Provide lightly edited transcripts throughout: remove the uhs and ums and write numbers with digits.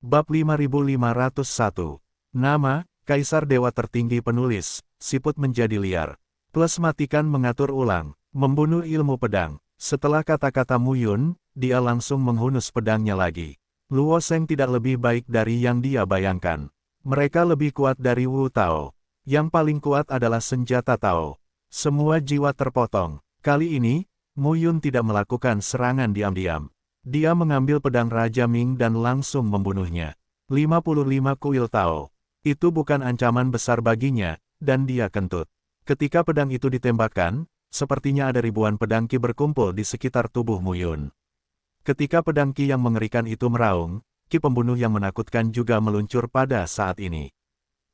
Bab 5501. Nama, Kaisar Dewa Tertinggi Penulis, siput menjadi liar. Plus matikan mengatur ulang, membunuh ilmu pedang. Setelah kata-kata Muyun, dia langsung menghunus pedangnya lagi. Luo Sheng tidak lebih baik dari yang dia bayangkan. Mereka lebih kuat dari Wu Tao. Yang paling kuat adalah senjata Tao. Semua jiwa terpotong. Kali ini, Muyun tidak melakukan serangan diam-diam. Dia mengambil pedang Raja Ming dan langsung membunuhnya. 55 kuil Tao. Itu bukan ancaman besar baginya, dan dia kentut. Ketika pedang itu ditembakkan, sepertinya ada ribuan pedang Qi berkumpul di sekitar tubuh Muyun. Ketika pedang Qi yang mengerikan itu meraung, Qi pembunuh yang menakutkan juga meluncur pada saat ini.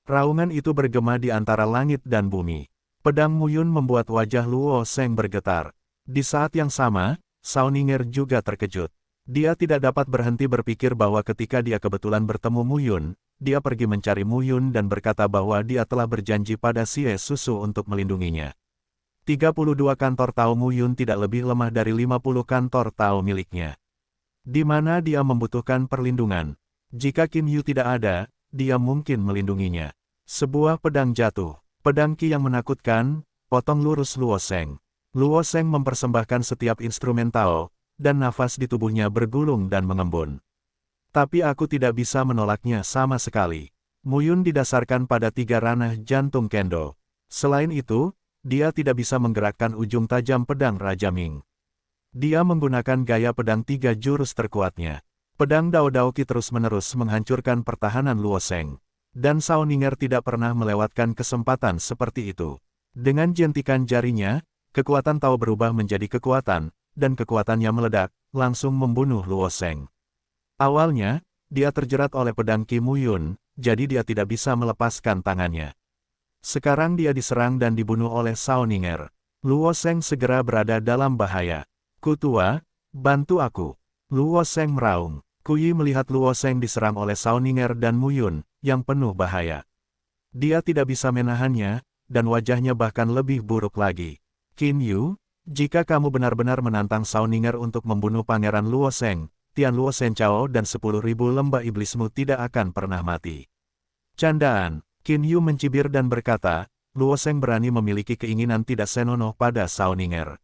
Raungan itu bergema di antara langit dan bumi. Pedang Muyun membuat wajah Luo Sheng bergetar. Di saat yang sama, Sao Ning'er juga terkejut. Dia tidak dapat berhenti berpikir bahwa ketika dia kebetulan bertemu Muyun, dia pergi mencari Muyun dan berkata bahwa dia telah berjanji pada Xie Susu untuk melindunginya. 32 kantor Tao Muyun tidak lebih lemah dari 50 kantor Tao miliknya. Di mana dia membutuhkan perlindungan. Jika Qin Yu tidak ada, dia mungkin melindunginya. Sebuah pedang jatuh. Pedang Qi yang menakutkan, potong lurus Luo Sheng. Luo Sheng mempersembahkan setiap instrumen Tao, dan nafas di tubuhnya bergulung dan mengembun. Tapi aku tidak bisa menolaknya sama sekali. Muyun didasarkan pada 3 ranah jantung Kendo. Selain itu, dia tidak bisa menggerakkan ujung tajam pedang Raja Ming. Dia menggunakan gaya pedang 3 jurus terkuatnya. Pedang Dao Dao Qi terus-menerus menghancurkan pertahanan Luo Sheng. Dan Sao Ning'er tidak pernah melewatkan kesempatan seperti itu. Dengan jentikan jarinya, kekuatan Tao berubah menjadi kekuatan, dan kekuatannya meledak, langsung membunuh Luo Sheng. Awalnya, dia terjerat oleh pedang Qi Muyun, jadi dia tidak bisa melepaskan tangannya. Sekarang dia diserang dan dibunuh oleh Sao Ning'er. Luo Sheng segera berada dalam bahaya. Kutua, bantu aku. Luo Sheng meraung. Kuyi melihat Luo Sheng diserang oleh Sao Ning'er dan Muyun, yang penuh bahaya. Dia tidak bisa menahannya, dan wajahnya bahkan lebih buruk lagi. Qin Yu, jika kamu benar-benar menantang Sao Ning'er untuk membunuh Pangeran Luo Sheng, Tian Luo Shenchao dan 10.000 lembah iblismu tidak akan pernah mati. Candaan, Qin Yu mencibir dan berkata, Luo Sheng berani memiliki keinginan tidak senonoh pada Sao Ning'er.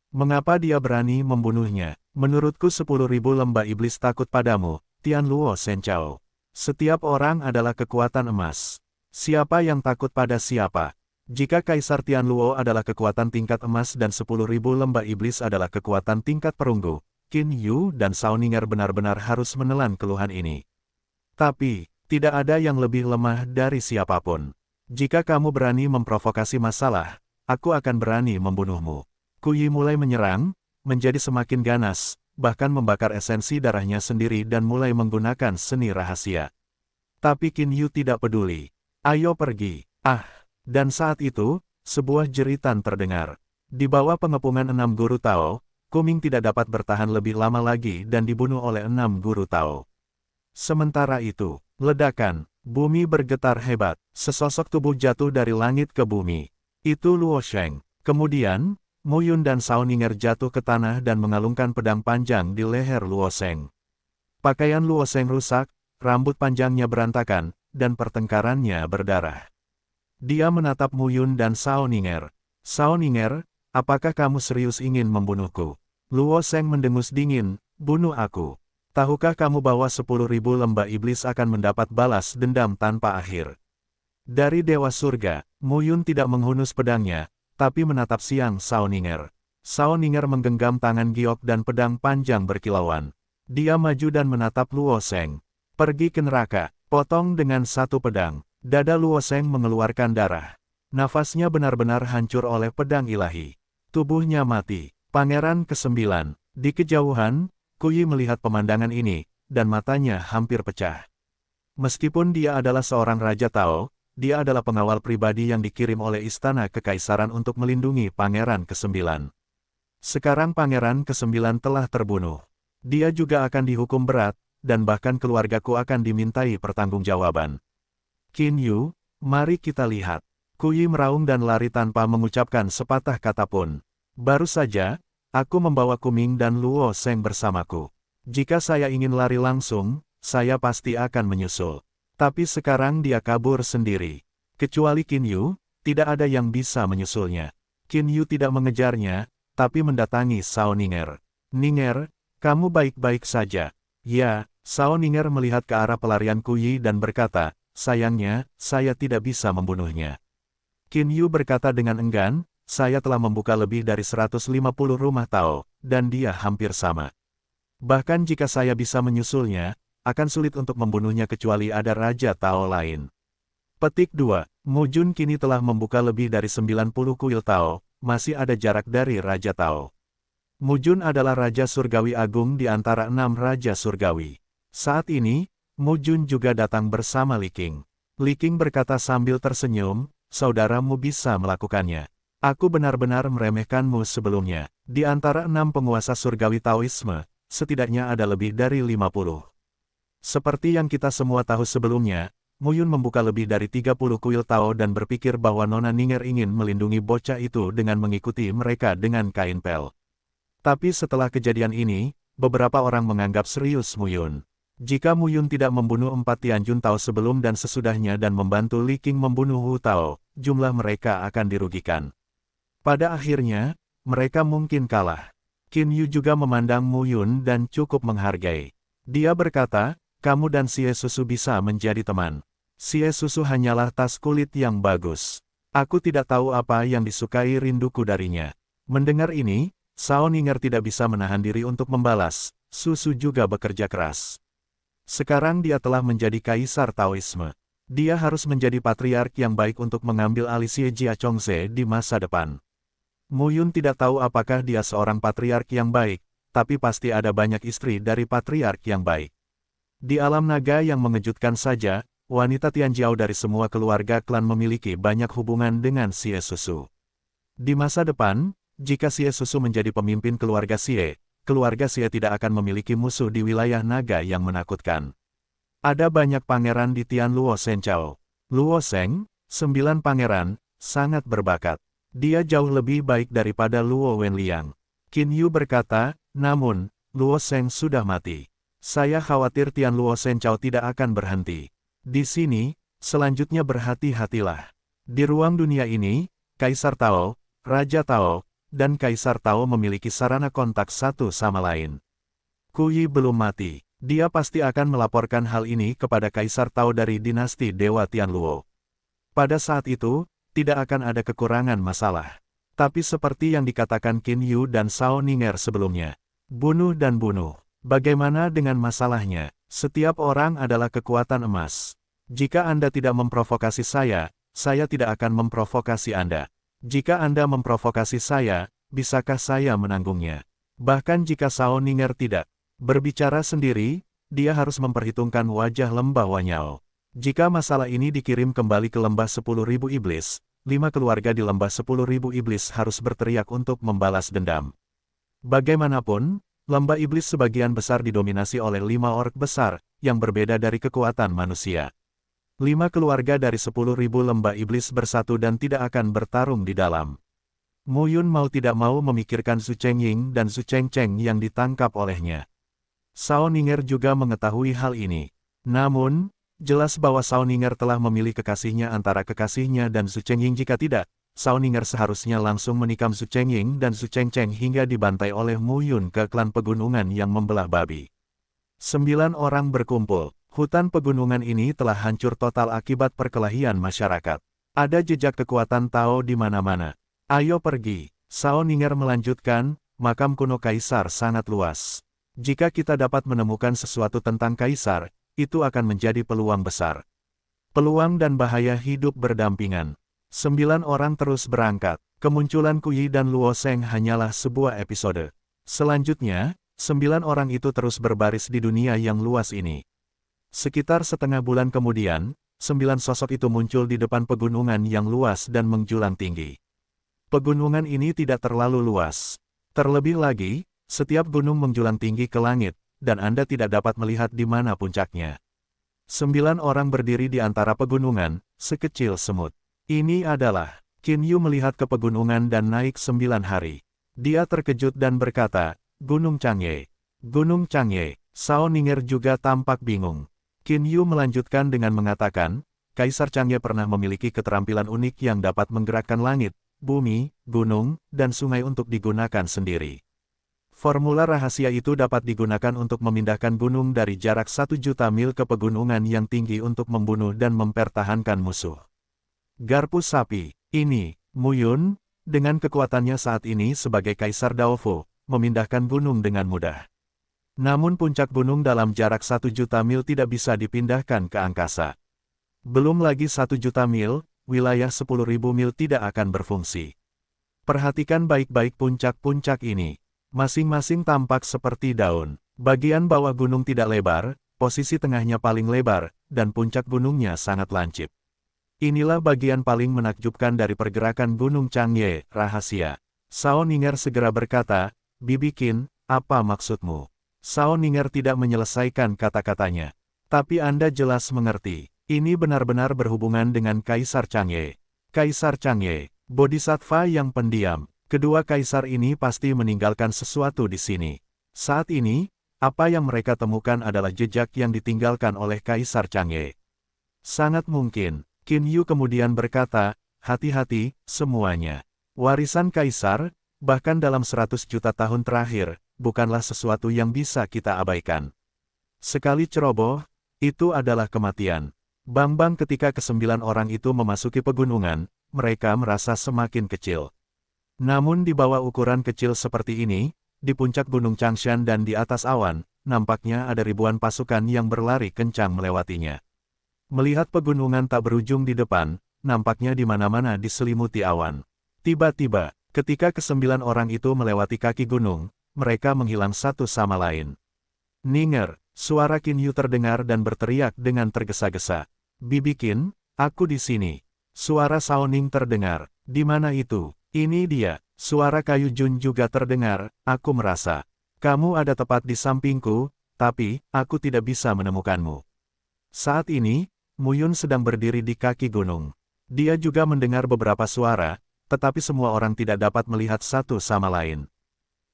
Mengapa dia berani membunuhnya? Menurutku 10.000 lembah iblis takut padamu, Tian Luo Shenchao. Setiap orang adalah kekuatan emas. Siapa yang takut pada siapa? Jika Kaisar Tian Luo adalah kekuatan tingkat emas dan 10.000 lembah iblis adalah kekuatan tingkat perunggu, Qin Yu dan Sao Ning'er benar-benar harus menelan keluhan ini. Tapi, tidak ada yang lebih lemah dari siapapun. Jika kamu berani memprovokasi masalah, aku akan berani membunuhmu. Kuyi mulai menyerang, menjadi semakin ganas, bahkan membakar esensi darahnya sendiri dan mulai menggunakan seni rahasia. Tapi Qin Yu tidak peduli. Ayo pergi. Ah! Dan saat itu, sebuah jeritan terdengar. Di bawah pengepungan 6 guru Tao, Kuming tidak dapat bertahan lebih lama lagi dan dibunuh oleh 6 guru Tao. Sementara itu, ledakan, bumi bergetar hebat, sesosok tubuh jatuh dari langit ke bumi. Itu Luo Sheng. Kemudian, Muyun dan Sao Ning'er jatuh ke tanah dan mengalungkan pedang panjang di leher Luo Sheng. Pakaian Luo Sheng rusak, rambut panjangnya berantakan, dan pertengkarannya berdarah. Dia menatap Muyun dan Sao Ning'er. Sao Ning'er, apakah kamu serius ingin membunuhku? Luo Sheng mendengus dingin, bunuh aku. Tahukah kamu bahwa 10.000 lembah iblis akan mendapat balas dendam tanpa akhir? Dari Dewa Surga, Muyun tidak menghunus pedangnya, tapi menatap siang Sao Ning'er. Sao Ning'er menggenggam tangan giok dan pedang panjang berkilauan. Dia maju dan menatap Luo Sheng. Pergi ke neraka, potong dengan satu pedang. Dada Luo Sheng mengeluarkan darah. Nafasnya benar-benar hancur oleh pedang ilahi. Tubuhnya mati. Pangeran ke-9. Di kejauhan, Kuyi melihat pemandangan ini, dan matanya hampir pecah. Meskipun dia adalah seorang Raja Tao, dia adalah pengawal pribadi yang dikirim oleh Istana Kekaisaran untuk melindungi Pangeran ke-9. Sekarang Pangeran ke-9 telah terbunuh. Dia juga akan dihukum berat, dan bahkan keluargaku akan dimintai pertanggungjawaban. Qin Yu, mari kita lihat. Kuyi meraung dan lari tanpa mengucapkan sepatah kata pun. Baru saja, aku membawa Kuming dan Luo Sheng bersamaku. Jika saya ingin lari langsung, saya pasti akan menyusul. Tapi sekarang dia kabur sendiri. Kecuali Qin Yu, tidak ada yang bisa menyusulnya. Qin Yu tidak mengejarnya, tapi mendatangi Sao Ninger. Ninger, kamu baik-baik saja. Ya, Sao Ninger melihat ke arah pelarian Kuyi dan berkata, sayangnya, saya tidak bisa membunuhnya. Qin Yu berkata dengan enggan, saya telah membuka lebih dari 150 rumah Tao, dan dia hampir sama. Bahkan jika saya bisa menyusulnya, akan sulit untuk membunuhnya kecuali ada Raja Tao lain. Petik 2. Mu Jun kini telah membuka lebih dari 90 kuil Tao, masih ada jarak dari Raja Tao. Mu Jun adalah Raja Surgawi Agung di antara 6 Raja Surgawi. Saat ini, Mu Jun juga datang bersama Li Qing. Li Qing berkata sambil tersenyum, saudaramu bisa melakukannya. Aku benar-benar meremehkanmu sebelumnya. Di antara 6 penguasa surgawi Taoisme, setidaknya ada lebih dari 50. Seperti yang kita semua tahu sebelumnya, Mu Yun membuka lebih dari 30 kuil Tao dan berpikir bahwa Nona Ninger ingin melindungi bocah itu dengan mengikuti mereka dengan kain pel. Tapi setelah kejadian ini, beberapa orang menganggap serius Mu Yun. Jika Mu Yun tidak membunuh 4 Tianjun Tao sebelum dan sesudahnya dan membantu Li Qing membunuh Hu Tao, jumlah mereka akan dirugikan. Pada akhirnya, mereka mungkin kalah. Qin Yu juga memandang Mu Yun dan cukup menghargai. Dia berkata, kamu dan Xie Susu bisa menjadi teman. Xie Susu hanyalah tas kulit yang bagus. Aku tidak tahu apa yang disukai rinduku darinya. Mendengar ini, Sao Ninger tidak bisa menahan diri untuk membalas, Susu juga bekerja keras. Sekarang dia telah menjadi kaisar Taoisme. Dia harus menjadi patriark yang baik untuk mengambil alih Xie Jia Chongze di masa depan. Mu Yun tidak tahu apakah dia seorang patriark yang baik, tapi pasti ada banyak istri dari patriark yang baik. Di alam naga yang mengejutkan saja, wanita Tianjiao dari semua keluarga klan memiliki banyak hubungan dengan Xie Susu. Di masa depan, jika Xie Susu menjadi pemimpin keluarga Xie tidak akan memiliki musuh di wilayah naga yang menakutkan. Ada banyak pangeran di Tian Luo Senchao. Luo Seng, 9 pangeran, sangat berbakat. Dia jauh lebih baik daripada Luo Wenliang. Qin Yu berkata, namun, Luo Seng sudah mati. Saya khawatir Tian Luo Senchao tidak akan berhenti. Di sini, selanjutnya berhati-hatilah. Di ruang dunia ini, Kaisar Tao, Raja Tao, dan Kaisar Tao memiliki sarana kontak satu sama lain. Kuyi belum mati. Dia pasti akan melaporkan hal ini kepada Kaisar Tao dari dinasti Dewa Tianluo. Pada saat itu, tidak akan ada kekurangan masalah. Tapi seperti yang dikatakan Qin Yu dan Sao Ninger sebelumnya, bunuh dan bunuh. Bagaimana dengan masalahnya? Setiap orang adalah kekuatan emas. Jika Anda tidak memprovokasi saya tidak akan memprovokasi Anda. Jika Anda memprovokasi saya, bisakah saya menanggungnya? Bahkan jika Sao Ninger tidak berbicara sendiri, dia harus memperhitungkan wajah lembah Wanyao. Jika masalah ini dikirim kembali ke lembah 10.000 iblis, 5 keluarga di lembah 10.000 iblis harus berteriak untuk membalas dendam. Bagaimanapun, lembah iblis sebagian besar didominasi oleh 5 orc besar, yang berbeda dari kekuatan manusia. 5 keluarga dari 10.000 lembah iblis bersatu dan tidak akan bertarung di dalam. Mu Yun mau tidak mau memikirkan Su Chengying dan Su Chengcheng yang ditangkap olehnya. Sao Ninger juga mengetahui hal ini. Namun, jelas bahwa Sao Ninger telah memilih kekasihnya antara kekasihnya dan Su Chengying. Jika tidak, Sao Ninger seharusnya langsung menikam Su Chengying dan Su Chengcheng hingga dibantai oleh Mu Yun ke klan pegunungan yang membelah babi. 9 orang berkumpul. Hutan pegunungan ini telah hancur total akibat perkelahian masyarakat. Ada jejak kekuatan Tao di mana-mana. Ayo pergi. Sao Ninger melanjutkan, makam kuno Kaisar sangat luas. Jika kita dapat menemukan sesuatu tentang Kaisar, itu akan menjadi peluang besar. Peluang dan bahaya hidup berdampingan. 9 orang terus berangkat. Kemunculan Kuyi dan Luo Seng hanyalah sebuah episode. Selanjutnya, 9 orang itu terus berbaris di dunia yang luas ini. Sekitar setengah bulan kemudian, 9 sosok itu muncul di depan pegunungan yang luas dan menjulang tinggi. Pegunungan ini tidak terlalu luas. Terlebih lagi, setiap gunung menjulang tinggi ke langit, dan Anda tidak dapat melihat di mana puncaknya. 9 orang berdiri di antara pegunungan, sekecil semut. Ini adalah, Qin Yu melihat ke pegunungan dan naik 9 hari. Dia terkejut dan berkata, Gunung Changye. Gunung Changye. Sao Ninger juga tampak bingung. Qin Yu melanjutkan dengan mengatakan, Kaisar Chang'e pernah memiliki keterampilan unik yang dapat menggerakkan langit, bumi, gunung, dan sungai untuk digunakan sendiri. Formula rahasia itu dapat digunakan untuk memindahkan gunung dari jarak 1 juta mil ke pegunungan yang tinggi untuk membunuh dan mempertahankan musuh. Garpu sapi, ini, Mu Yun, dengan kekuatannya saat ini sebagai Kaisar Daofu, memindahkan gunung dengan mudah. Namun puncak gunung dalam jarak 1 juta mil tidak bisa dipindahkan ke angkasa. Belum lagi 1 juta mil, wilayah 10.000 mil tidak akan berfungsi. Perhatikan baik-baik puncak-puncak ini. Masing-masing tampak seperti daun. Bagian bawah gunung tidak lebar, posisi tengahnya paling lebar, dan puncak gunungnya sangat lancip. Inilah bagian paling menakjubkan dari pergerakan Gunung Chang'e, rahasia. Sao Ninger segera berkata, Bibi Qin, apa maksudmu? Sao Ninger tidak menyelesaikan kata-katanya. Tapi Anda jelas mengerti. Ini benar-benar berhubungan dengan Kaisar Chang'e. Kaisar Chang'e, bodhisattva yang pendiam. Kedua kaisar ini pasti meninggalkan sesuatu di sini. Saat ini, apa yang mereka temukan adalah jejak yang ditinggalkan oleh Kaisar Chang'e. Sangat mungkin, Qin Yu kemudian berkata, hati-hati, semuanya. Warisan kaisar, bahkan dalam 100 juta tahun terakhir, bukanlah sesuatu yang bisa kita abaikan. Sekali ceroboh, itu adalah kematian. Bang-bang ketika ke-9 orang itu memasuki pegunungan, mereka merasa semakin kecil. Namun di bawah ukuran kecil seperti ini, di puncak Gunung Changshan dan di atas awan, nampaknya ada ribuan pasukan yang berlari kencang melewatinya. Melihat pegunungan tak berujung di depan, nampaknya di mana-mana diselimuti awan. Tiba-tiba, ketika ke-9 orang itu melewati kaki gunung, mereka menghilang satu sama lain. Ninger, suara Qin Yu terdengar dan berteriak dengan tergesa-gesa. Bibi Qin, aku di sini. Suara Sao Ning terdengar. Di mana itu? Ini dia, suara Kayu Jun juga terdengar, aku merasa. Kamu ada tepat di sampingku, tapi, aku tidak bisa menemukanmu. Saat ini, Mu Yun sedang berdiri di kaki gunung. Dia juga mendengar beberapa suara, tetapi semua orang tidak dapat melihat satu sama lain.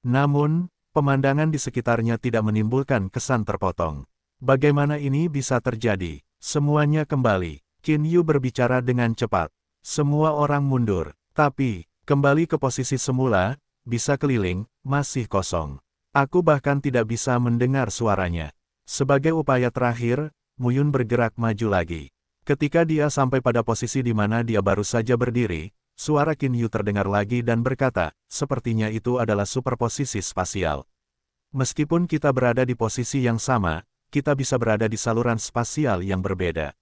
Namun, pemandangan di sekitarnya tidak menimbulkan kesan terpotong. Bagaimana ini bisa terjadi? Semuanya kembali. Qin Yu berbicara dengan cepat. Semua orang mundur, tapi, kembali ke posisi semula, bisa keliling, masih kosong. Aku bahkan tidak bisa mendengar suaranya. Sebagai upaya terakhir, Mu Yun bergerak maju lagi. Ketika dia sampai pada posisi di mana dia baru saja berdiri, suara Qin Yu terdengar lagi dan berkata, sepertinya itu adalah superposisi spasial. Meskipun kita berada di posisi yang sama, kita bisa berada di saluran spasial yang berbeda.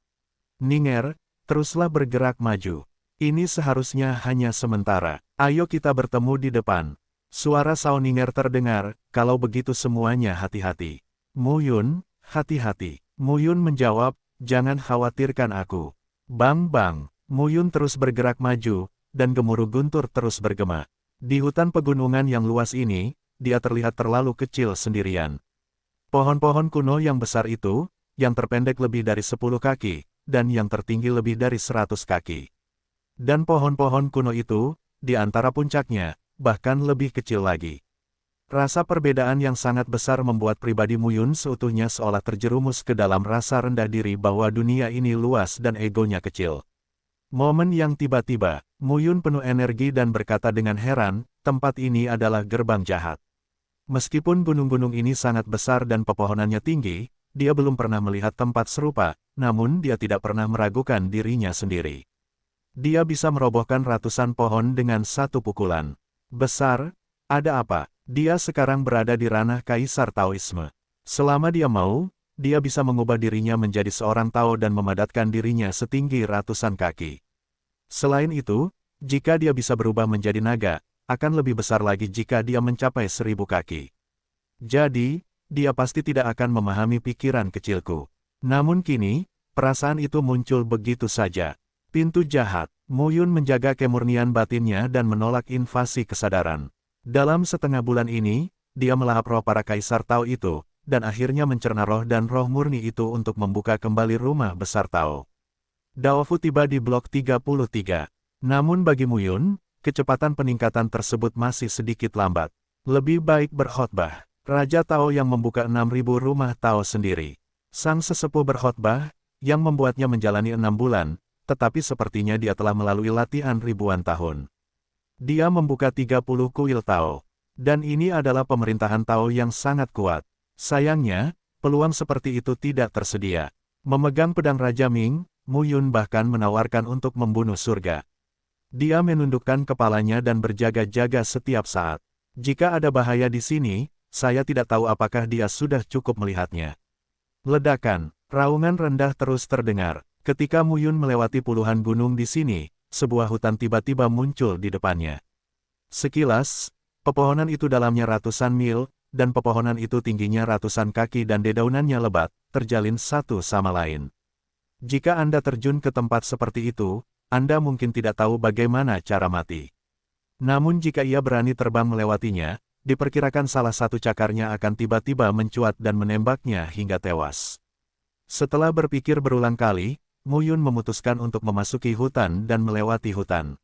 Ninger, teruslah bergerak maju. Ini seharusnya hanya sementara. Ayo kita bertemu di depan. Suara Sao Ninger terdengar, kalau begitu semuanya hati-hati. Mu Yun, hati-hati. Mu Yun menjawab, jangan khawatirkan aku. Bang-bang, Mu Yun terus bergerak maju, dan gemuruh guntur terus bergema. Di hutan pegunungan yang luas ini, dia terlihat terlalu kecil sendirian. Pohon-pohon kuno yang besar itu, yang terpendek lebih dari 10 kaki, dan yang tertinggi lebih dari 100 kaki. Dan pohon-pohon kuno itu, di antara puncaknya, bahkan lebih kecil lagi. Rasa perbedaan yang sangat besar membuat pribadi Mu Yun seutuhnya seolah terjerumus ke dalam rasa rendah diri bahwa dunia ini luas dan egonya kecil. Momen yang tiba-tiba, Mu Yun penuh energi dan berkata dengan heran, tempat ini adalah gerbang jahat. Meskipun gunung-gunung ini sangat besar dan pepohonannya tinggi, dia belum pernah melihat tempat serupa, namun dia tidak pernah meragukan dirinya sendiri. Dia bisa merobohkan ratusan pohon dengan satu pukulan. Besar, ada apa? Dia sekarang berada di ranah Kaisar Taoisme. Selama dia mau, dia bisa mengubah dirinya menjadi seorang Tao dan memadatkan dirinya setinggi ratusan kaki. Selain itu, jika dia bisa berubah menjadi naga, akan lebih besar lagi jika dia mencapai 1000 kaki. Jadi, dia pasti tidak akan memahami pikiran kecilku. Namun kini, perasaan itu muncul begitu saja. Pintu jahat. Mu Yun menjaga kemurnian batinnya dan menolak invasi kesadaran. Dalam setengah bulan ini, dia melahap roh para kaisar Tao itu, dan akhirnya mencerna roh dan roh murni itu untuk membuka kembali rumah besar Tao. Daofu tiba di blok 33. Namun bagi Mu Yun, kecepatan peningkatan tersebut masih sedikit lambat. Lebih baik berkhotbah. Raja Tao yang membuka 6.000 rumah Tao sendiri. Sang sesepuh berkhotbah, yang membuatnya menjalani 6 bulan, tetapi sepertinya dia telah melalui latihan ribuan tahun. Dia membuka 30 kuil Tao. Dan ini adalah pemerintahan Tao yang sangat kuat. Sayangnya, peluang seperti itu tidak tersedia. Memegang pedang Raja Ming, Mu Yun bahkan menawarkan untuk membunuh surga. Dia menundukkan kepalanya dan berjaga-jaga setiap saat. Jika ada bahaya di sini, saya tidak tahu apakah dia sudah cukup melihatnya. Ledakan, raungan rendah terus terdengar. Ketika Mu Yun melewati puluhan gunung di sini, sebuah hutan tiba-tiba muncul di depannya. Sekilas, pepohonan itu dalamnya ratusan mil, dan pepohonan itu tingginya ratusan kaki dan dedaunannya lebat, terjalin satu sama lain. Jika Anda terjun ke tempat seperti itu, Anda mungkin tidak tahu bagaimana cara mati. Namun jika ia berani terbang melewatinya, diperkirakan salah satu cakarnya akan tiba-tiba mencuat dan menembaknya hingga tewas. Setelah berpikir berulang kali, Mu Yun memutuskan untuk memasuki hutan dan melewati hutan.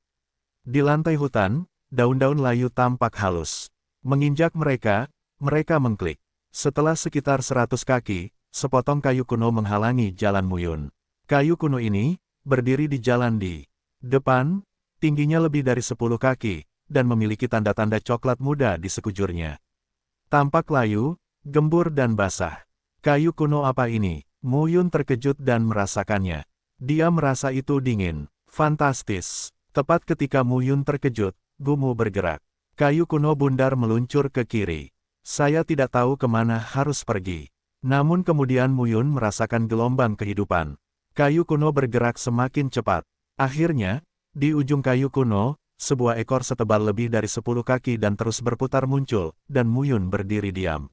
Di lantai hutan, daun-daun layu tampak halus. Menginjak mereka mengklik. Setelah sekitar 100 kaki, sepotong kayu kuno menghalangi jalan Mu Yun. Kayu kuno ini berdiri di jalan di depan, tingginya lebih dari 10 kaki, dan memiliki tanda-tanda coklat muda di sekujurnya. Tampak layu, gembur dan basah. Kayu kuno apa ini? Mu Yun terkejut dan merasakannya. Dia merasa itu dingin. Fantastis. Tepat ketika Mu Yun terkejut, Gumu bergerak. Kayu kuno bundar meluncur ke kiri. Saya tidak tahu kemana harus pergi. Namun kemudian Mu Yun merasakan gelombang kehidupan. Kayu kuno bergerak semakin cepat. Akhirnya, di ujung kayu kuno, sebuah ekor setebal lebih dari 10 kaki dan terus berputar muncul, dan Mu Yun berdiri diam.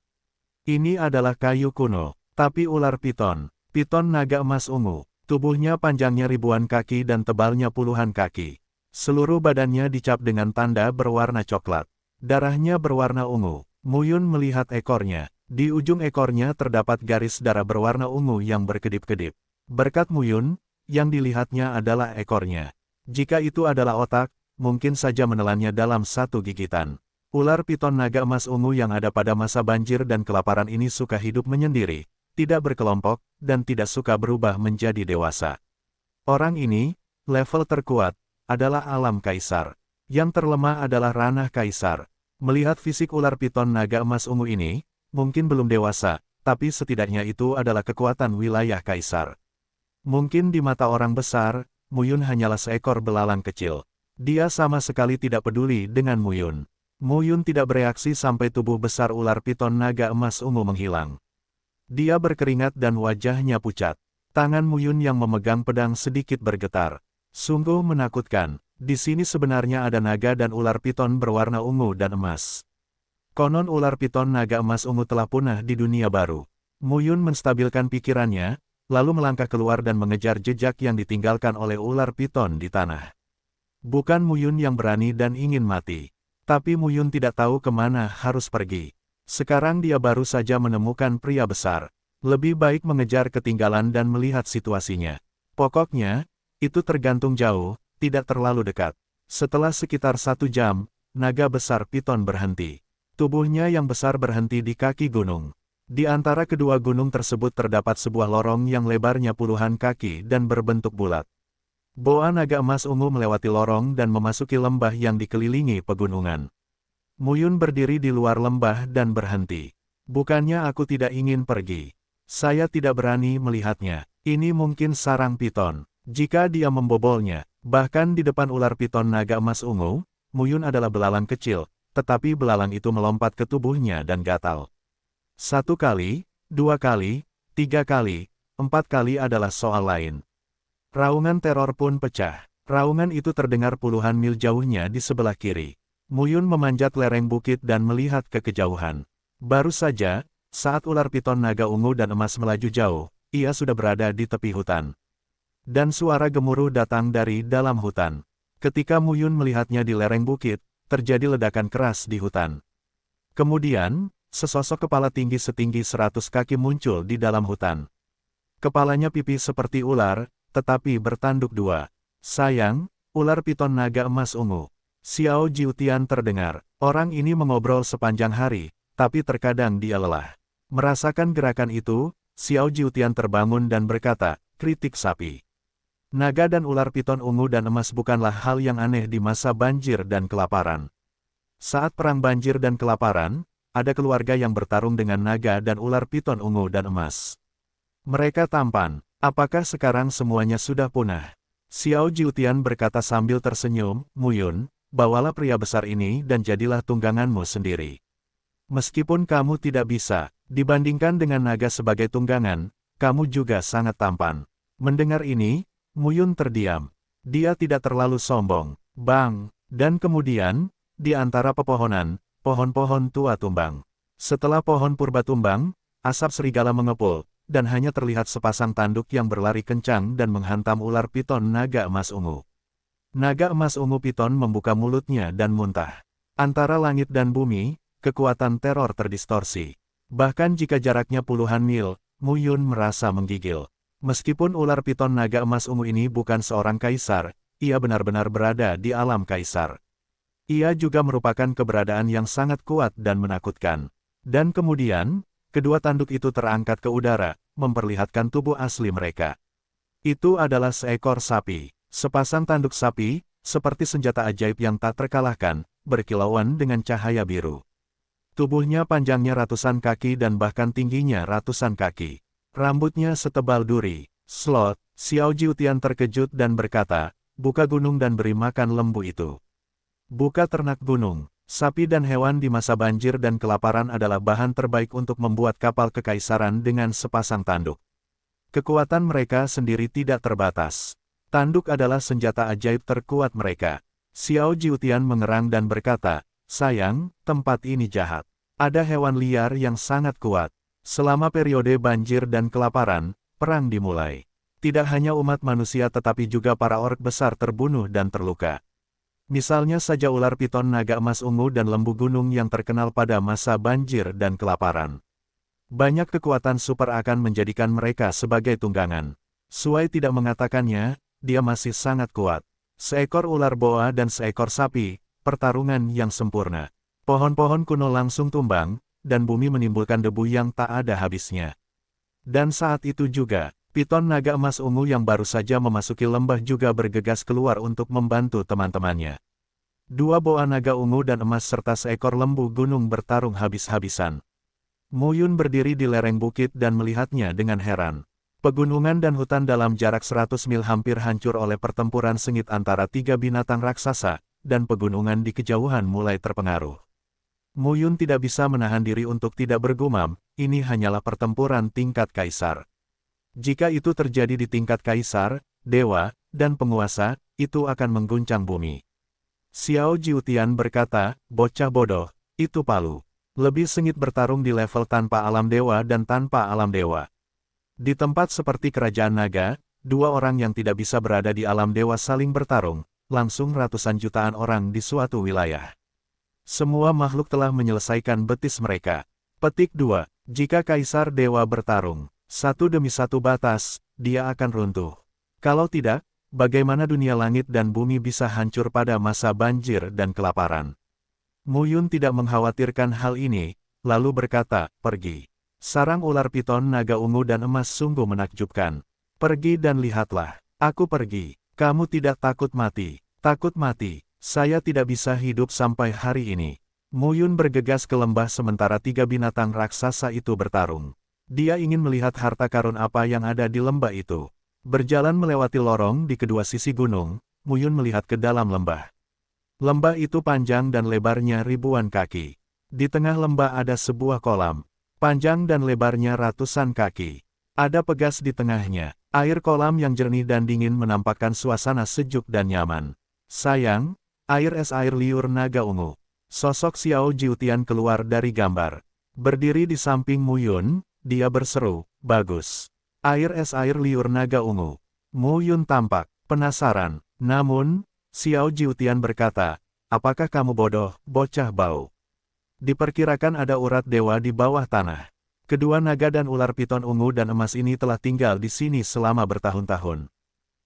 Ini adalah kayu kuno, tapi ular piton. Piton naga emas ungu. Tubuhnya panjangnya ribuan kaki dan tebalnya puluhan kaki. Seluruh badannya dicap dengan tanda berwarna coklat. Darahnya berwarna ungu. Mu Yun melihat ekornya. Di ujung ekornya terdapat garis darah berwarna ungu yang berkedip-kedip. Berkat Mu Yun, yang dilihatnya adalah ekornya. Jika itu adalah otak, mungkin saja menelannya dalam satu gigitan. Ular piton naga emas ungu yang ada pada masa banjir dan kelaparan ini suka hidup menyendiri, tidak berkelompok, dan tidak suka berubah menjadi dewasa. Orang ini, level terkuat, adalah alam kaisar. Yang terlemah adalah ranah kaisar. Melihat fisik ular piton naga emas ungu ini, mungkin belum dewasa, tapi setidaknya itu adalah kekuatan wilayah kaisar. Mungkin di mata orang besar, Mu Yun hanyalah seekor belalang kecil. Dia sama sekali tidak peduli dengan Mu Yun. Mu Yun tidak bereaksi sampai tubuh besar ular piton naga emas ungu menghilang. Dia berkeringat dan wajahnya pucat. Tangan Mu Yun yang memegang pedang sedikit bergetar. Sungguh menakutkan. Di sini sebenarnya ada naga dan ular piton berwarna ungu dan emas. Konon ular piton naga emas ungu telah punah di dunia baru. Mu Yun menstabilkan pikirannya, lalu melangkah keluar dan mengejar jejak yang ditinggalkan oleh ular piton di tanah. Bukan Mu Yun yang berani dan ingin mati. Tapi Mu Yun tidak tahu kemana harus pergi. Sekarang dia baru saja menemukan pria besar. Lebih baik mengejar ketinggalan dan melihat situasinya. Pokoknya, itu tergantung jauh, tidak terlalu dekat. Setelah sekitar 1 jam, naga besar piton berhenti. Tubuhnya yang besar berhenti di kaki gunung. Di antara kedua gunung tersebut terdapat sebuah lorong yang lebarnya puluhan kaki dan berbentuk bulat. Boa naga emas ungu melewati lorong dan memasuki lembah yang dikelilingi pegunungan. Mu Yun berdiri di luar lembah dan berhenti. Bukannya aku tidak ingin pergi. Saya tidak berani melihatnya. Ini mungkin sarang piton. Jika dia membobolnya, bahkan di depan ular piton naga emas ungu, Mu Yun adalah belalang kecil, tetapi belalang itu melompat ke tubuhnya dan gatal. 1 kali, 2 kali, 3 kali, 4 kali adalah soal lain. Raungan teror pun pecah. Raungan itu terdengar puluhan mil jauhnya di sebelah kiri. Mu Yun memanjat lereng bukit dan melihat ke kejauhan. Baru saja, saat ular piton naga ungu dan emas melaju jauh, ia sudah berada di tepi hutan. Dan suara gemuruh datang dari dalam hutan. Ketika Mu Yun melihatnya di lereng bukit, terjadi ledakan keras di hutan. Kemudian, sesosok kepala tinggi setinggi 100 kaki muncul di dalam hutan. Kepalanya pipih seperti ular, tetapi bertanduk 2. Sayang, ular piton naga emas ungu. Xiao Jiutian terdengar. Orang ini mengobrol sepanjang hari, tapi terkadang dia lelah. Merasakan gerakan itu, Xiao Jiutian terbangun dan berkata, kritik sapi. Naga dan ular piton ungu dan emas bukanlah hal yang aneh di masa banjir dan kelaparan. Saat perang banjir dan kelaparan, ada keluarga yang bertarung dengan naga dan ular piton ungu dan emas. Mereka tampan. Apakah sekarang semuanya sudah punah? Xiao Jiutian berkata sambil tersenyum, Muyun, bawalah pria besar ini dan jadilah tungganganmu sendiri. Meskipun kamu tidak bisa, dibandingkan dengan naga sebagai tunggangan, kamu juga sangat tampan. Mendengar ini, Muyun terdiam. Dia tidak terlalu sombong. Bang! Dan kemudian, di antara pepohonan, pohon-pohon tua tumbang. Setelah pohon purba tumbang, asap serigala mengepul, dan hanya terlihat sepasang tanduk yang berlari kencang dan menghantam ular piton naga emas ungu. Naga emas ungu piton membuka mulutnya dan muntah. Antara langit dan bumi, kekuatan teror terdistorsi. Bahkan jika jaraknya puluhan mil, Muyun merasa menggigil. Meskipun ular piton naga emas ungu ini bukan seorang kaisar, ia benar-benar berada di alam kaisar. Ia juga merupakan keberadaan yang sangat kuat dan menakutkan. Dan kemudian, kedua tanduk itu terangkat ke udara, memperlihatkan tubuh asli mereka. Itu adalah seekor sapi. Sepasang tanduk sapi, seperti senjata ajaib yang tak terkalahkan, berkilauan dengan cahaya biru. Tubuhnya panjangnya ratusan kaki dan bahkan tingginya ratusan kaki. Rambutnya setebal duri. Slot, Xiao Jiutian terkejut dan berkata, buka gunung dan beri makan lembu itu. Buka ternak gunung. Sapi dan hewan di masa banjir dan kelaparan adalah bahan terbaik untuk membuat kapal kekaisaran dengan sepasang tanduk. Kekuatan mereka sendiri tidak terbatas. Tanduk adalah senjata ajaib terkuat mereka. Xiao Jiutian mengerang dan berkata, sayang, tempat ini jahat. Ada hewan liar yang sangat kuat. Selama periode banjir dan kelaparan, perang dimulai. Tidak hanya umat manusia tetapi juga para ork besar terbunuh dan terluka. Misalnya saja ular piton naga emas ungu dan lembu gunung yang terkenal pada masa banjir dan kelaparan. Banyak kekuatan super akan menjadikan mereka sebagai tunggangan. Suai tidak mengatakannya, dia masih sangat kuat. Seekor ular boa dan seekor sapi, pertarungan yang sempurna. Pohon-pohon kuno langsung tumbang, dan bumi menimbulkan debu yang tak ada habisnya. Dan saat itu juga, piton naga emas ungu yang baru saja memasuki lembah juga bergegas keluar untuk membantu teman-temannya. Dua boa naga ungu dan emas serta seekor lembu gunung bertarung habis-habisan. Muyun berdiri di lereng bukit dan melihatnya dengan heran. Pegunungan dan hutan dalam jarak 100 mil hampir hancur oleh pertempuran sengit antara tiga binatang raksasa, dan pegunungan di kejauhan mulai terpengaruh. Muyun tidak bisa menahan diri untuk tidak bergumam, ini hanyalah pertempuran tingkat kaisar. Jika itu terjadi di tingkat kaisar, dewa, dan penguasa, itu akan mengguncang bumi. Xiao Jiutian berkata, bocah bodoh, itu palu. Lebih sengit bertarung di level tanpa alam dewa dan tanpa alam dewa. Di tempat seperti kerajaan naga, dua orang yang tidak bisa berada di alam dewa saling bertarung, langsung ratusan jutaan orang di suatu wilayah. Semua makhluk telah menyelesaikan betis mereka. Petik 2. Jika kaisar dewa bertarung, satu demi satu batas, dia akan runtuh. Kalau tidak, bagaimana dunia langit dan bumi bisa hancur pada masa banjir dan kelaparan? Muyun tidak mengkhawatirkan hal ini, lalu berkata, pergi. Sarang ular piton naga ungu dan emas sungguh menakjubkan. Pergi dan lihatlah. Aku pergi. Kamu tidak takut mati. Takut mati. Saya tidak bisa hidup sampai hari ini. Muyun bergegas ke lembah sementara tiga binatang raksasa itu bertarung. Dia ingin melihat harta karun apa yang ada di lembah itu. Berjalan melewati lorong di kedua sisi gunung, Muyun melihat ke dalam lembah. Lembah itu panjang dan lebarnya ribuan kaki. Di tengah lembah ada sebuah kolam. Panjang dan lebarnya ratusan kaki. Ada pegas di tengahnya. Air kolam yang jernih dan dingin menampakkan suasana sejuk dan nyaman. Sayang, air es air liur naga ungu. Sosok Xiao Jiutian keluar dari gambar. Berdiri di samping Muyun, dia berseru, bagus. Air es air liur naga ungu. Muyun tampak penasaran. Namun, Xiao Jiutian berkata, apakah kamu bodoh, bocah bau? Diperkirakan ada urat dewa di bawah tanah. Kedua naga dan ular piton ungu dan emas ini telah tinggal di sini selama bertahun-tahun.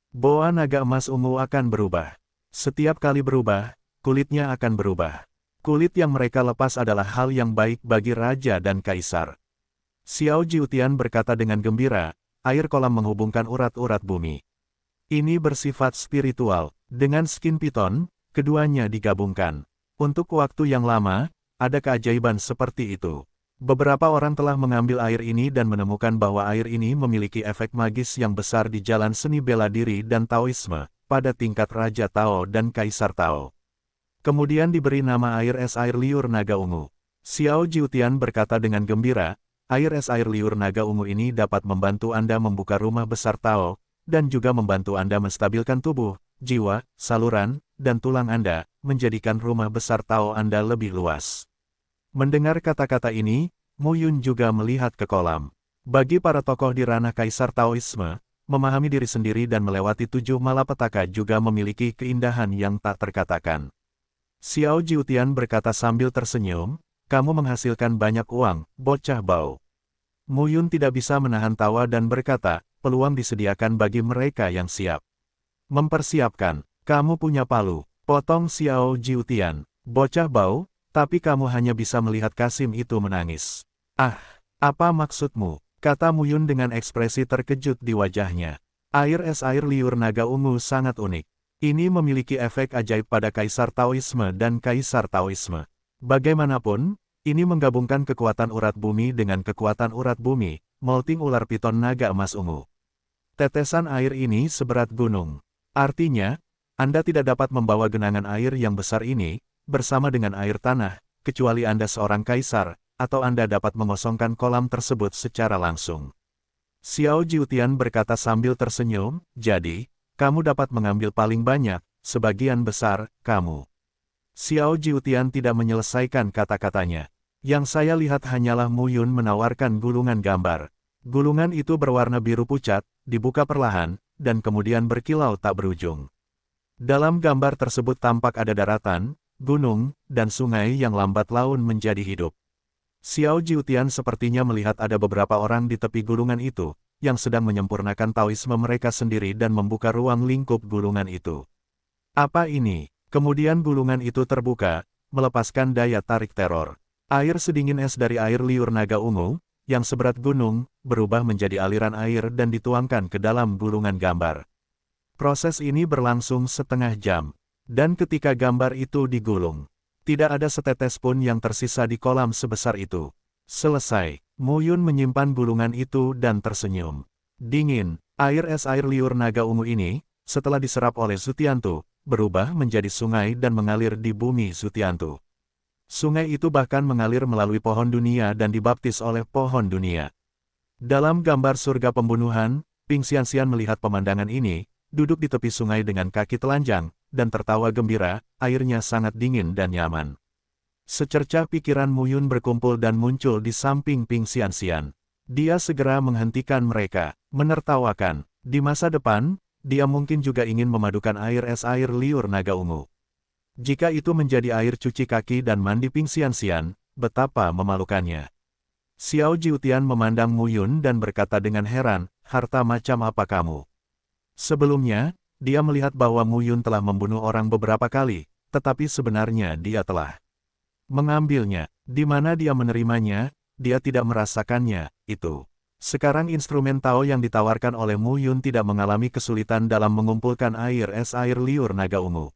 Boa naga emas ungu akan berubah. Setiap kali berubah, kulitnya akan berubah. Kulit yang mereka lepas adalah hal yang baik bagi raja dan kaisar. Xiao Jiutian berkata dengan gembira, air kolam menghubungkan urat-urat bumi. Ini bersifat spiritual, dengan skin piton, keduanya digabungkan. Untuk waktu yang lama, ada keajaiban seperti itu. Beberapa orang telah mengambil air ini dan menemukan bahwa air ini memiliki efek magis yang besar di jalan seni bela diri dan Taoisme, pada tingkat Raja Tao dan Kaisar Tao. Kemudian diberi nama air es air liur naga ungu. Xiao Jiutian berkata dengan gembira, air es air liur naga ungu ini dapat membantu Anda membuka rumah besar Tao, dan juga membantu Anda menstabilkan tubuh, jiwa, saluran, dan tulang Anda, menjadikan rumah besar Tao Anda lebih luas. Mendengar kata-kata ini, Mu Yun juga melihat ke kolam. Bagi para tokoh di ranah Kaisar Taoisme, memahami diri sendiri dan melewati 7 malapetaka juga memiliki keindahan yang tak terkatakan. Xiao Jiutian berkata sambil tersenyum, kamu menghasilkan banyak uang, bocah bau. Mu Yun tidak bisa menahan tawa dan berkata, peluang disediakan bagi mereka yang siap. Mempersiapkan, kamu punya palu, potong Xiao Jiutian, bocah bau, tapi kamu hanya bisa melihat Kasim itu menangis. Ah, apa maksudmu? Kata Mu Yun dengan ekspresi terkejut di wajahnya. Air es air liur naga ungu sangat unik. Ini memiliki efek ajaib pada Kaisar Taoisme dan Kaisar Taoisme. Bagaimanapun, ini menggabungkan kekuatan urat bumi dengan kekuatan urat bumi, molting ular piton naga emas ungu. Tetesan air ini seberat gunung. Artinya, Anda tidak dapat membawa genangan air yang besar ini, bersama dengan air tanah, kecuali Anda seorang kaisar, atau Anda dapat mengosongkan kolam tersebut secara langsung. Xiao Jiutian berkata sambil tersenyum, jadi, kamu dapat mengambil paling banyak, sebagian besar, kamu. Xiao Jiutian tidak menyelesaikan kata-katanya. Yang saya lihat hanyalah Mu Yun menawarkan gulungan gambar. Gulungan itu berwarna biru pucat, dibuka perlahan, dan kemudian berkilau tak berujung. Dalam gambar tersebut tampak ada daratan, gunung, dan sungai yang lambat laun menjadi hidup. Xiao Jiutian sepertinya melihat ada beberapa orang di tepi gulungan itu, yang sedang menyempurnakan Taoisme mereka sendiri dan membuka ruang lingkup gulungan itu. Apa ini? Kemudian gulungan itu terbuka, melepaskan daya tarik teror. Air sedingin es dari air liur naga ungu, yang seberat gunung, berubah menjadi aliran air dan dituangkan ke dalam gulungan gambar. Proses ini berlangsung setengah jam. Dan ketika gambar itu digulung, tidak ada setetes pun yang tersisa di kolam sebesar itu. Selesai, Mu Yun menyimpan gulungan itu dan tersenyum. Dingin, air es air liur naga ungu ini, setelah diserap oleh Zutiantu, berubah menjadi sungai dan mengalir di bumi Zutiantu. Sungai itu bahkan mengalir melalui pohon dunia dan dibaptis oleh pohon dunia. Dalam gambar surga pembunuhan, Ping Xianxian melihat pemandangan ini, duduk di tepi sungai dengan kaki telanjang, dan tertawa gembira, airnya sangat dingin dan nyaman. Secercah pikiran Mu Yun berkumpul dan muncul di samping Ping Xianxian. Dia segera menghentikan mereka, menertawakan. Di masa depan, dia mungkin juga ingin memadukan air es air liur naga ungu. Jika itu menjadi air cuci kaki dan mandi Ping Xianxian, betapa memalukannya. Xiao Jiutian memandang Mu Yun dan berkata dengan heran, harta macam apa kamu? Sebelumnya, dia melihat bahwa Mu Yun telah membunuh orang beberapa kali, tetapi sebenarnya dia telah mengambilnya. Di mana dia menerimanya, dia tidak merasakannya, itu. Sekarang instrumen Tao yang ditawarkan oleh Mu Yun tidak mengalami kesulitan dalam mengumpulkan air es air liur naga ungu.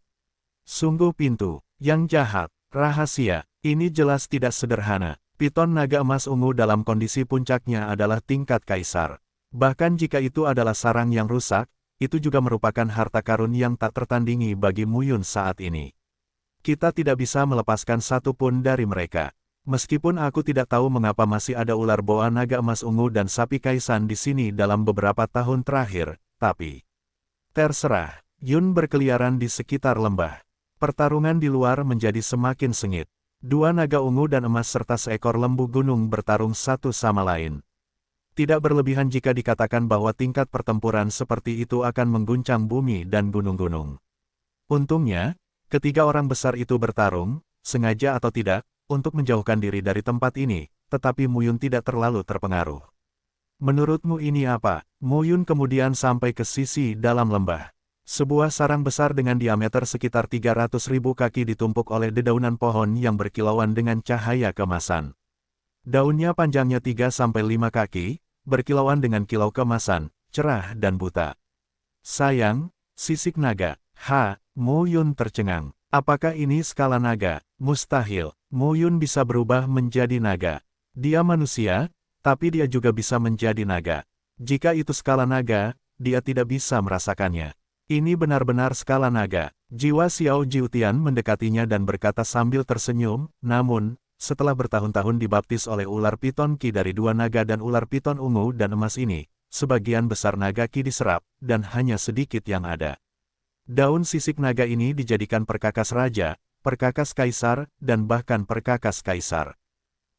Sungguh pintu, yang jahat, rahasia, ini jelas tidak sederhana. Piton naga emas ungu dalam kondisi puncaknya adalah tingkat kaisar. Bahkan jika itu adalah sarang yang rusak, itu juga merupakan harta karun yang tak tertandingi bagi Mu Yun saat ini. Kita tidak bisa melepaskan satu pun dari mereka. Meskipun aku tidak tahu mengapa masih ada ular boa naga emas ungu dan sapi kaisan di sini dalam beberapa tahun terakhir, tapi terserah. Yun berkeliaran di sekitar lembah. Pertarungan di luar menjadi semakin sengit. 2 naga ungu dan emas serta seekor lembu gunung bertarung satu sama lain. Tidak berlebihan jika dikatakan bahwa tingkat pertempuran seperti itu akan mengguncang bumi dan gunung-gunung. Untungnya, ketiga orang besar itu bertarung, sengaja atau tidak, untuk menjauhkan diri dari tempat ini, tetapi Mu Yun tidak terlalu terpengaruh. Menurutmu ini apa? Mu Yun kemudian sampai ke sisi dalam lembah. Sebuah sarang besar dengan diameter sekitar 300.000 kaki ditumpuk oleh dedaunan pohon yang berkilauan dengan cahaya kemasan. Daunnya panjangnya 3-5 kaki, berkilauan dengan kilau kemasan, cerah dan buta. Sayang, sisik naga. Mu Yun tercengang. Apakah ini skala naga? Mustahil. Mu Yun bisa berubah menjadi naga. Dia manusia, tapi dia juga bisa menjadi naga. Jika itu skala naga, dia tidak bisa merasakannya. Ini benar-benar skala naga. Jiwa Xiao Jiutian mendekatinya dan berkata sambil tersenyum, namun, setelah bertahun-tahun dibaptis oleh ular piton ki dari 2 naga dan ular piton ungu dan emas ini, sebagian besar naga ki diserap, dan hanya sedikit yang ada. Daun sisik naga ini dijadikan perkakas raja, perkakas kaisar, dan bahkan perkakas kaisar.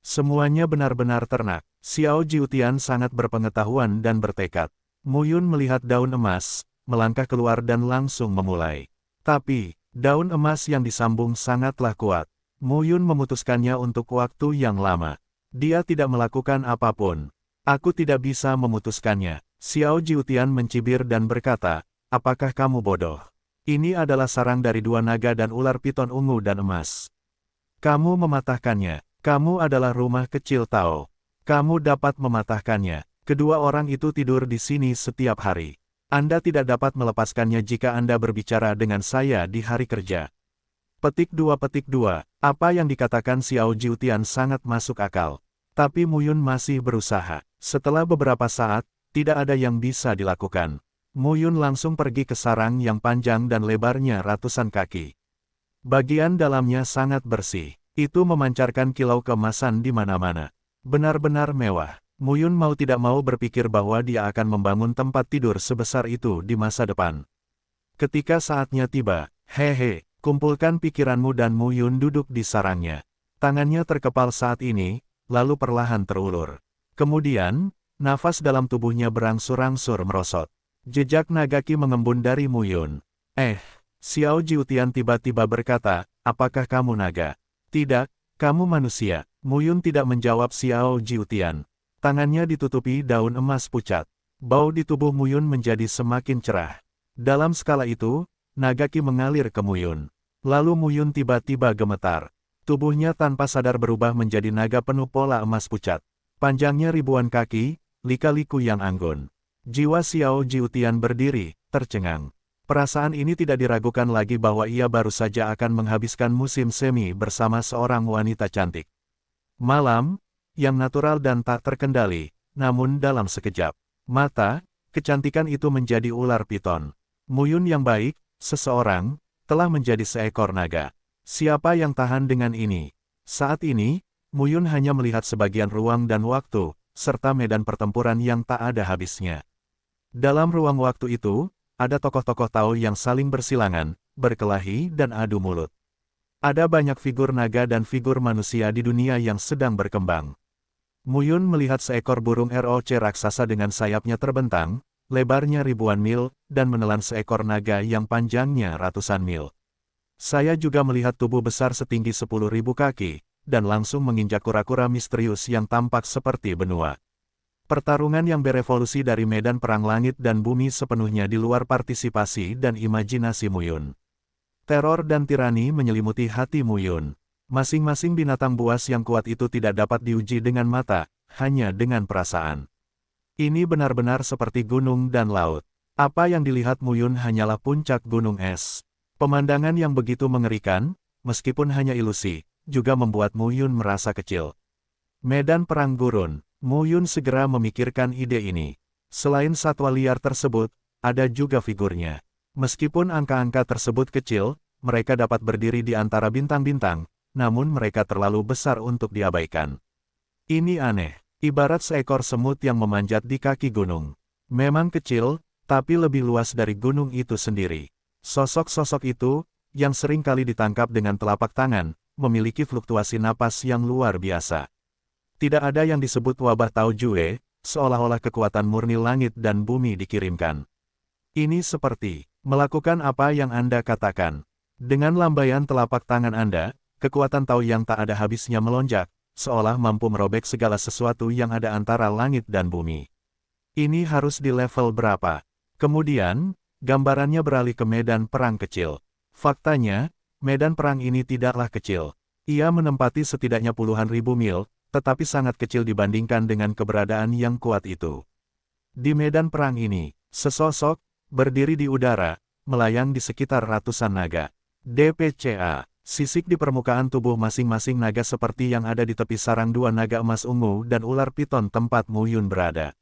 Semuanya benar-benar ternak. Xiao Jiutian sangat berpengetahuan dan bertekad. Mu Yun melihat daun emas, melangkah keluar dan langsung memulai. Tapi, daun emas yang disambung sangatlah kuat. Mu Yun memutuskannya untuk waktu yang lama. Dia tidak melakukan apapun. Aku tidak bisa memutuskannya. Xiao Jiutian mencibir dan berkata, apakah kamu bodoh? Ini adalah sarang dari 2 naga dan ular piton ungu dan emas. Kamu mematahkannya. Kamu adalah rumah kecil Tao. Kamu dapat mematahkannya. Kedua orang itu tidur di sini setiap hari. Anda tidak dapat melepaskannya jika Anda berbicara dengan saya di hari kerja. Petik 2. Apa yang dikatakan Xiao Jiutian sangat masuk akal. Tapi Mu Yun masih berusaha. Setelah beberapa saat, tidak ada yang bisa dilakukan. Mu Yun langsung pergi ke sarang yang panjang dan lebarnya ratusan kaki. Bagian dalamnya sangat bersih. Itu memancarkan kilau keemasan di mana-mana. Benar-benar mewah. Mu Yun mau tidak mau berpikir bahwa dia akan membangun tempat tidur sebesar itu di masa depan. Ketika saatnya tiba, kumpulkan pikiranmu dan Mu Yun duduk di sarangnya. Tangannya terkepal saat ini, lalu perlahan terulur. Kemudian, nafas dalam tubuhnya berangsur-angsur merosot. Jejak nagaki mengembun dari Mu Yun. Xiao Jiutian tiba-tiba berkata, apakah kamu naga? Tidak, kamu manusia. Mu Yun tidak menjawab Xiao Jiutian. Tangannya ditutupi daun emas pucat. Bau di tubuh Mu Yun menjadi semakin cerah. Dalam skala itu, nagaki mengalir ke Mu Yun. Lalu Mu Yun tiba-tiba gemetar. Tubuhnya tanpa sadar berubah menjadi naga penuh pola emas pucat. Panjangnya ribuan kaki, lika-liku yang anggun. Jiwa Xiao Jiutian berdiri, tercengang. Perasaan ini tidak diragukan lagi bahwa ia baru saja akan menghabiskan musim semi bersama seorang wanita cantik. Malam, yang natural dan tak terkendali, namun dalam sekejap mata, kecantikan itu menjadi ular piton. Mu Yun yang baik, seseorang, telah menjadi seekor naga. Siapa yang tahan dengan ini? Saat ini, Mu Yun hanya melihat sebagian ruang dan waktu, serta medan pertempuran yang tak ada habisnya. Dalam ruang waktu itu, ada tokoh-tokoh Tao yang saling bersilangan, berkelahi dan adu mulut. Ada banyak figur naga dan figur manusia di dunia yang sedang berkembang. Mu Yun melihat seekor burung ROC raksasa dengan sayapnya terbentang, lebarnya ribuan mil, dan menelan seekor naga yang panjangnya ratusan mil. Saya juga melihat tubuh besar setinggi 10.000 kaki, dan langsung menginjak kura-kura misterius yang tampak seperti benua. Pertarungan yang berevolusi dari medan perang langit dan bumi sepenuhnya di luar partisipasi dan imajinasi Mu Yun. Teror dan tirani menyelimuti hati Mu Yun. Masing-masing binatang buas yang kuat itu tidak dapat diuji dengan mata, hanya dengan perasaan. Ini benar-benar seperti gunung dan laut. Apa yang dilihat Mu Yun hanyalah puncak gunung es. Pemandangan yang begitu mengerikan, meskipun hanya ilusi, juga membuat Mu Yun merasa kecil. Medan perang gurun. Mu Yun segera memikirkan ide ini. Selain satwa liar tersebut, ada juga figurnya. Meskipun angka-angka tersebut kecil, mereka dapat berdiri di antara bintang-bintang, namun mereka terlalu besar untuk diabaikan. Ini aneh, ibarat seekor semut yang memanjat di kaki gunung. Memang kecil, tapi lebih luas dari gunung itu sendiri. Sosok-sosok itu, yang sering kali ditangkap dengan telapak tangan, memiliki fluktuasi napas yang luar biasa. Tidak ada yang disebut wabah Tao Jue, seolah-olah kekuatan murni langit dan bumi dikirimkan. Ini seperti melakukan apa yang Anda katakan. Dengan lambaian telapak tangan Anda, kekuatan Tao yang tak ada habisnya melonjak, seolah mampu merobek segala sesuatu yang ada antara langit dan bumi. Ini harus di level berapa? Kemudian, gambarannya beralih ke medan perang kecil. Faktanya, medan perang ini tidaklah kecil. Ia menempati setidaknya puluhan ribu mil, tetapi sangat kecil dibandingkan dengan keberadaan yang kuat itu. Di medan perang ini, sesosok, berdiri di udara, melayang di sekitar ratusan naga. DPCA, sisik di permukaan tubuh masing-masing naga seperti yang ada di tepi sarang dua naga emas ungu dan ular piton tempat Mu Yun berada.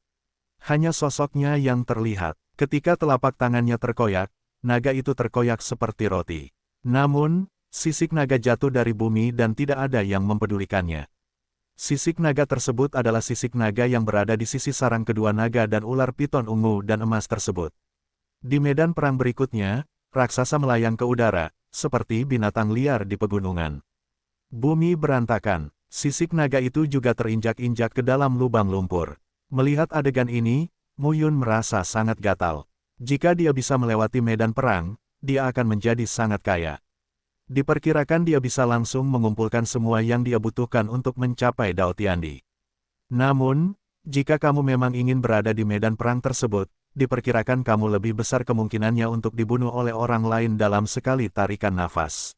Hanya sosoknya yang terlihat. Ketika telapak tangannya terkoyak, naga itu terkoyak seperti roti. Namun, sisik naga jatuh dari bumi dan tidak ada yang mempedulikannya. Sisik naga tersebut adalah sisik naga yang berada di sisi sarang kedua naga dan ular piton ungu dan emas tersebut. Di medan perang berikutnya, raksasa melayang ke udara, seperti binatang liar di pegunungan. Bumi berantakan, sisik naga itu juga terinjak-injak ke dalam lubang lumpur. Melihat adegan ini, Mu Yun merasa sangat gatal. Jika dia bisa melewati medan perang, dia akan menjadi sangat kaya. Diperkirakan dia bisa langsung mengumpulkan semua yang dia butuhkan untuk mencapai Dao Tiandi. Namun, jika kamu memang ingin berada di medan perang tersebut, diperkirakan kamu lebih besar kemungkinannya untuk dibunuh oleh orang lain dalam sekali tarikan nafas.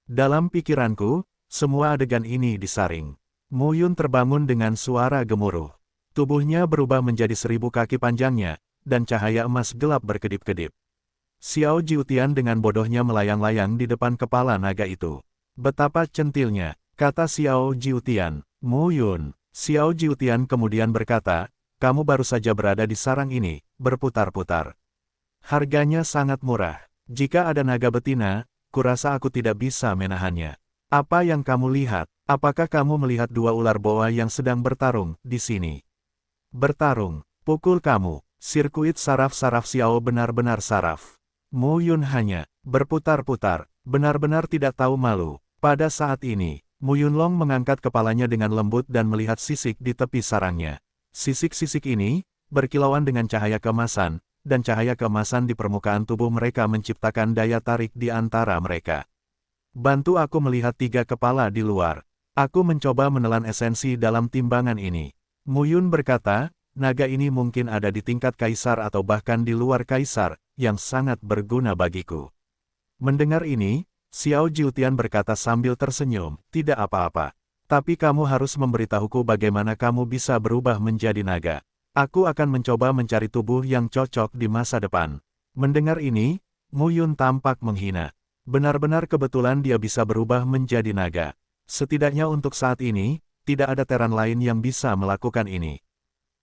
Dalam pikiranku, semua adegan ini disaring. Mu Yun terbangun dengan suara gemuruh. Tubuhnya berubah menjadi 1000 kaki panjangnya, dan cahaya emas gelap berkedip-kedip. Xiao Jiutian dengan bodohnya melayang-layang di depan kepala naga itu. Betapa centilnya, kata Xiao Jiutian. Mu Yun. Xiao Jiutian kemudian berkata, kamu baru saja berada di sarang ini, berputar-putar. Harganya sangat murah. Jika ada naga betina, kurasa aku tidak bisa menahannya. Apa yang kamu lihat? Apakah kamu melihat dua ular boa yang sedang bertarung di sini? Bertarung, pukul kamu. Sirkuit saraf-saraf Xiao benar-benar saraf. Mu Yun hanya berputar-putar, benar-benar tidak tahu malu. Pada saat ini, Mu Yunlong mengangkat kepalanya dengan lembut dan melihat sisik di tepi sarangnya. Sisik-sisik ini berkilauan dengan cahaya keemasan, dan cahaya keemasan di permukaan tubuh mereka menciptakan daya tarik di antara mereka. Bantu aku melihat 3 kepala di luar. Aku mencoba menelan esensi dalam timbangan ini. Mu Yun berkata, naga ini mungkin ada di tingkat kaisar atau bahkan di luar kaisar, yang sangat berguna bagiku. Mendengar ini, Xiao Jiutian berkata sambil tersenyum, tidak apa-apa. Tapi kamu harus memberitahuku bagaimana kamu bisa berubah menjadi naga. Aku akan mencoba mencari tubuh yang cocok di masa depan. Mendengar ini, Mu Yun tampak menghina. Benar-benar kebetulan dia bisa berubah menjadi naga. Setidaknya untuk saat ini, tidak ada teran lain yang bisa melakukan ini.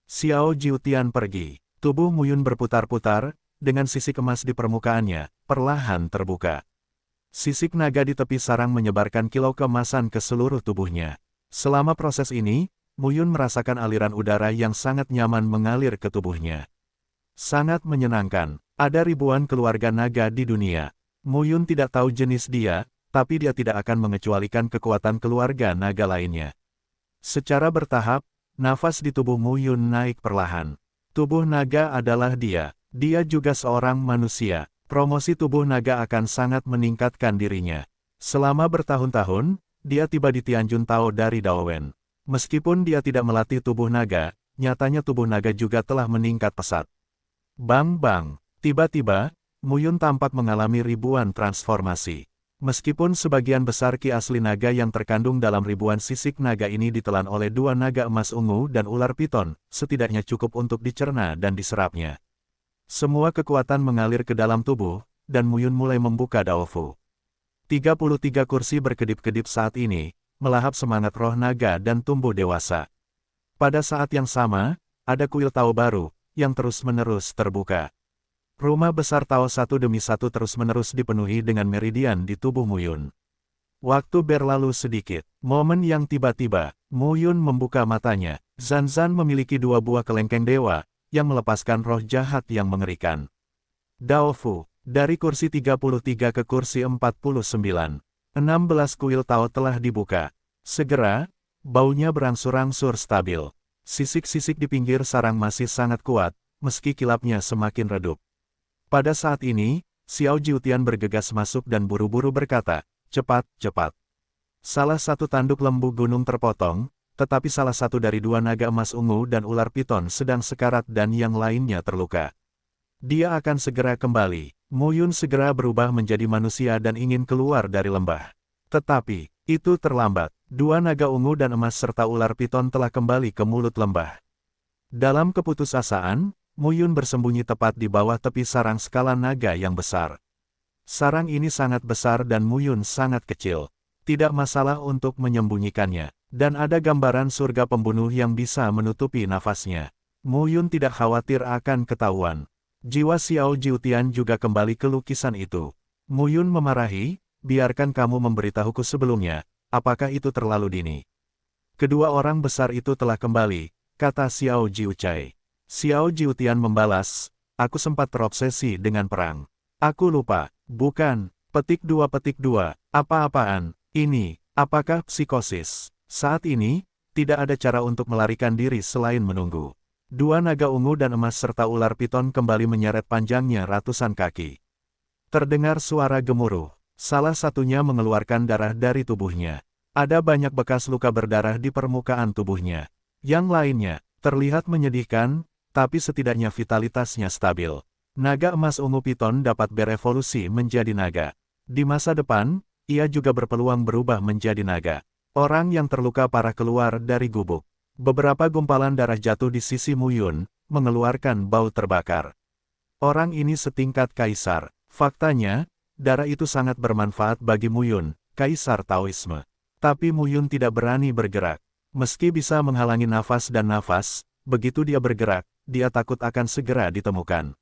Xiao Jiutian pergi. Tubuh Mu Yun berputar-putar, dengan sisik emas di permukaannya, perlahan terbuka. Sisik naga di tepi sarang menyebarkan kilau keemasan ke seluruh tubuhnya. Selama proses ini, Mu Yun merasakan aliran udara yang sangat nyaman mengalir ke tubuhnya. Sangat menyenangkan, ada ribuan keluarga naga di dunia. Mu Yun tidak tahu jenis dia, tapi dia tidak akan mengecualikan kekuatan keluarga naga lainnya. Secara bertahap, nafas di tubuh Mu Yun naik perlahan. Tubuh naga adalah dia. Dia juga seorang manusia. Promosi tubuh naga akan sangat meningkatkan dirinya. Selama bertahun-tahun, dia tiba di Tianjun Tao dari Daowen. Meskipun dia tidak melatih tubuh naga, nyatanya tubuh naga juga telah meningkat pesat. Bang-bang, tiba-tiba, Mu Yun tampak mengalami ribuan transformasi. Meskipun sebagian besar ki asli naga yang terkandung dalam ribuan sisik naga ini ditelan oleh dua naga emas ungu dan ular piton, setidaknya cukup untuk dicerna dan diserapnya. Semua kekuatan mengalir ke dalam tubuh, dan Mu Yun mulai membuka Daofu. 33 kursi berkedip-kedip saat ini, melahap semangat roh naga dan tumbuh dewasa. Pada saat yang sama, ada kuil Tao baru, yang terus-menerus terbuka. Rumah besar Tao satu demi satu terus-menerus dipenuhi dengan meridian di tubuh Mu Yun. Waktu berlalu sedikit, momen yang tiba-tiba, Mu Yun membuka matanya. Zanzan memiliki 2 buah kelengkeng dewa, yang melepaskan roh jahat yang mengerikan. Daofu, dari kursi 33 ke kursi 49. 16 kuil Tao telah dibuka. Segera, baunya berangsur-angsur stabil. Sisik-sisik di pinggir sarang masih sangat kuat, meski kilapnya semakin redup. Pada saat ini, Xiao Jiutian bergegas masuk dan buru-buru berkata, cepat, cepat. Salah satu tanduk lembu gunung terpotong, tetapi salah satu dari 2 naga emas ungu dan ular piton sedang sekarat dan yang lainnya terluka. Dia akan segera kembali. Muyun segera berubah menjadi manusia dan ingin keluar dari lembah. Tetapi, itu terlambat. Dua naga ungu dan emas serta ular piton telah kembali ke mulut lembah. Dalam keputusasaan, Muyun bersembunyi tepat di bawah tepi sarang skala naga yang besar. Sarang ini sangat besar dan Muyun sangat kecil. Tidak masalah untuk menyembunyikannya. Dan ada gambaran surga pembunuh yang bisa menutupi nafasnya. Muyun tidak khawatir akan ketahuan. Jiwa Xiao Jiutian juga kembali ke lukisan itu. Muyun memarahi, biarkan kamu memberitahuku sebelumnya, apakah itu terlalu dini? Kedua orang besar itu telah kembali, kata Xiao Jiucai. Xiao Jiutian membalas, aku sempat terobsesi dengan perang. Aku lupa, bukan, petik dua, apa-apaan, ini, apakah psikosis? Saat ini, tidak ada cara untuk melarikan diri selain menunggu. Dua naga ungu dan emas serta ular piton kembali menyeret panjangnya ratusan kaki. Terdengar suara gemuruh. Salah satunya mengeluarkan darah dari tubuhnya. Ada banyak bekas luka berdarah di permukaan tubuhnya. Yang lainnya, terlihat menyedihkan, tapi setidaknya vitalitasnya stabil. Naga emas ungu piton dapat berevolusi menjadi naga. Di masa depan, ia juga berpeluang berubah menjadi naga. Orang yang terluka parah keluar dari gubuk. Beberapa gumpalan darah jatuh di sisi Muyun, mengeluarkan bau terbakar. Orang ini setingkat kaisar. Faktanya, darah itu sangat bermanfaat bagi Muyun, kaisar Taoisme. Tapi Muyun tidak berani bergerak. Meski bisa menghalangi nafas dan nafas, begitu dia bergerak, dia takut akan segera ditemukan.